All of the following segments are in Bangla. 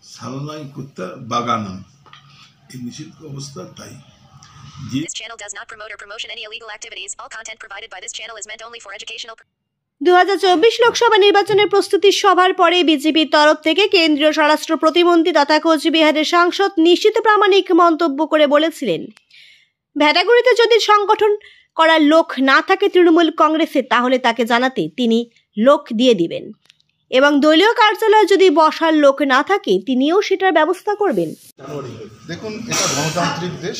সালনাই কুত্তা বাগানাম এই নিষিদ্ধ অবস্থা। তাই This channel does not promote or promotion any illegal activities. All content provided by this channel is meant only for educational. 2024 Lok Sabha নির্বাচনের প্রস্তুতি সভার পরে বিজেপির তরফ থেকে কেন্দ্রীয় স্বরাষ্ট্র প্রতিমন্ত্রী তথা কোচবিহারের সাংসদ নিশীথ প্রামাণিক মন্তব্য করে বলেছিলেন, ভেটাগুড়িতে যদি সংগঠন করার লোক না থাকে তৃণমূল কংগ্রেসে, তাহলে তাকে জানাতে তিনি লোক দিয়ে দিবেন এবং দলীয় কার্যালয়ে যদি বসার লোক না থাকে তিনিও সেটার ব্যবস্থা করবেন। দেখুন, এটা গণতান্ত্রিক দেশ।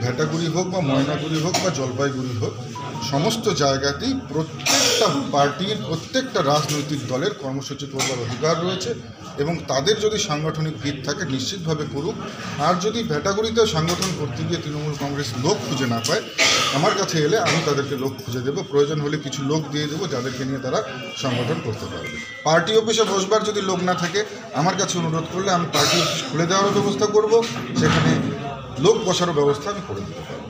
ভেটাগুড়ি হোক বা ময়নাগুড়ি হোক বা জলপাইগুড়ি হোক, সমস্ত জায়গাতেই প্রত্যেকটা পার্টির প্রত্যেকটা রাজনৈতিক দলের কর্মসূচি করবার অধিকার রয়েছে এবং তাদের যদি সাংগঠনিক ভিত থাকে নিশ্চিতভাবে করুক। আর যদি ভেটাগুড়িতে সংগঠন করতে গিয়ে তৃণমূল কংগ্রেস লোক খুঁজে না পায়, আমার কাছে এলে আমি তাদেরকে লোক খুঁজে দেবো, প্রয়োজন হলে কিছু লোক দিয়ে দেবো যাদেরকে নিয়ে তারা সংগঠন করতে পারবে। পার্টি অফিসে বসবার যদি লোক না থাকে, আমার কাছে অনুরোধ করলে আমি পার্টি অফিস খুলে দেওয়ারও ব্যবস্থা করব, সেখানে লোক বসারও ব্যবস্থা আমি করে দিতে পারবো।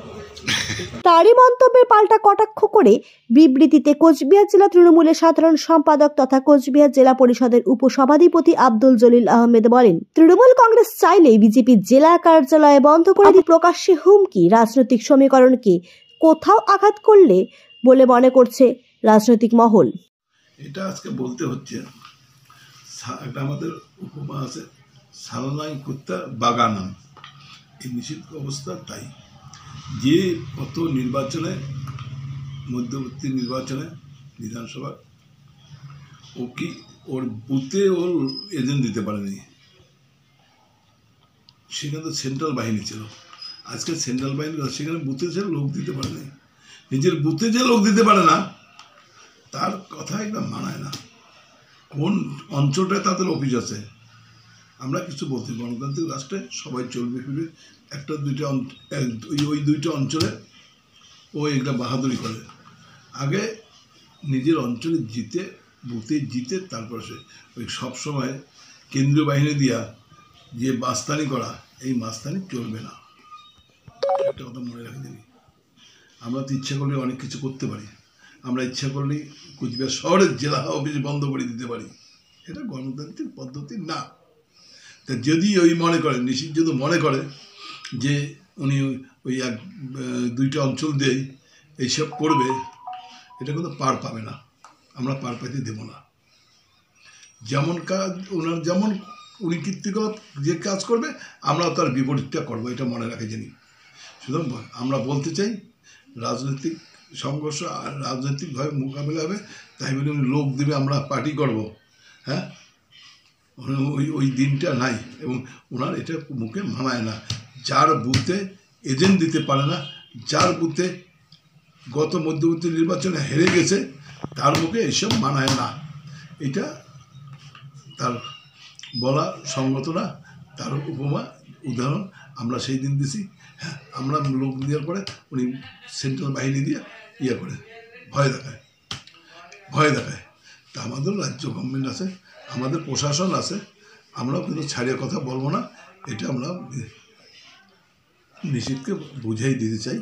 তারই মন্তব্যের পাল্টা কটাক্ষ করে বিবৃতিতে কোচবিহার জেলা তৃণমূলের সাধারণ সম্পাদক তথা কোচবিহার জেলা পরিষদের উপসভাধিপতি আব্দুল জলিল আহমেদ বলেন, তৃণমূল কংগ্রেস চাইলেই বিজেপির জেলা কার্যালয়ে বন্ধ করে দিয়ে প্রকাশ্যে হুমকি রাজনৈতিক সমীকরণকে কোথাও আঘাত করলে বলে মনে করছে রাজনৈতিক মহল। এটা আজকে বলতে হচ্ছে, একটা আমাদের উপমা আছে, সালনাই কুত্তা বাগানাম এই নিষিদ্ধ অবস্থা। তাই যে কত নির্বাচনে, মধ্যবর্তী নির্বাচনে বিধানসভা, ও কি ওর বুথে ওর এজেন্ট দিতে পারেনি, সেখানে তো সেন্ট্রাল বাহিনী ছিল। আজকে সেন্ট্রাল বাহিনী সেখানে বুথে সে লোক দিতে পারেনি, নিজের বুথে যে লোক দিতে পারে না তার কথা একদম মানায় না। কোন অঞ্চলটায় তাদের অফিস আছে আমরা কিছু বলতে, গণতান্ত্রিক রাষ্ট্রে সবাই চলবে ফিরবে, একটা দুইটা ওই দুইটা অঞ্চলে ও একটা বাহাদুরি করে। আগে নিজের অঞ্চলে জিতে, বুথে জিতে, তারপর সে ওই সবসময় কেন্দ্রীয় বাহিনী দিয়া যে মাস্তানি করা, এই মাস্তানি চলবে না। একটা কথা মনে রাখে দিবি, আমরা তো ইচ্ছা করলে অনেক কিছু করতে পারি। আমরা ইচ্ছা করলেই কুচবিহার শহরের জেলা অফিস বন্ধ করে দিতে পারি, এটা গণতান্ত্রিক পদ্ধতি না। তা যদি ওই মনে করে, নিশ্চিত যদি মনে করে যে উনি ওই দুইটা অঞ্চল দিয়েই এইসব করবে, এটা কিন্তু পার পাবে না, আমরা পার পাইতে দেব না। যেমন কাজ ওনার, যেমন উনি কীর্তিকলাপ যে কাজ করবে আমরাও তার বিপরীতটা করবো, এটা মনে রাখে জানি। সুতরাং আমরা বলতে চাই, রাজনৈতিক সংঘর্ষ আর রাজনৈতিকভাবে মোকাবিলা হবে, তাই বলে উনি লোক দেবে আমরা পার্টি করব, হ্যাঁ, ওই দিনটা নাই এবং ওনার এটা মুখে মানায় না। যার বুথে এজেন্ট দিতে পারে না, যার বুথে গত মধ্যবর্তী নির্বাচনে হেরে গেছে, তার মুখে এসব মানায় না। এটা তার বলা সঙ্গত না, তার উপমা উদাহরণ আমরা সেই দিন দিছি। হ্যাঁ, আমরা লোক দেওয়ার পরে উনি সেন্ট্রাল বাহিনী দিয়ে করে ভয় দেখায়। তা আমাদের রাজ্য গভর্নমেন্ট আছে, আমাদের প্রশাসন আছে, আমরাও কিন্তু ছাড়িয়ে কথা বলবো না, এটা আমরা নিষিদ্ধকে বুঝাই দিতে চাই।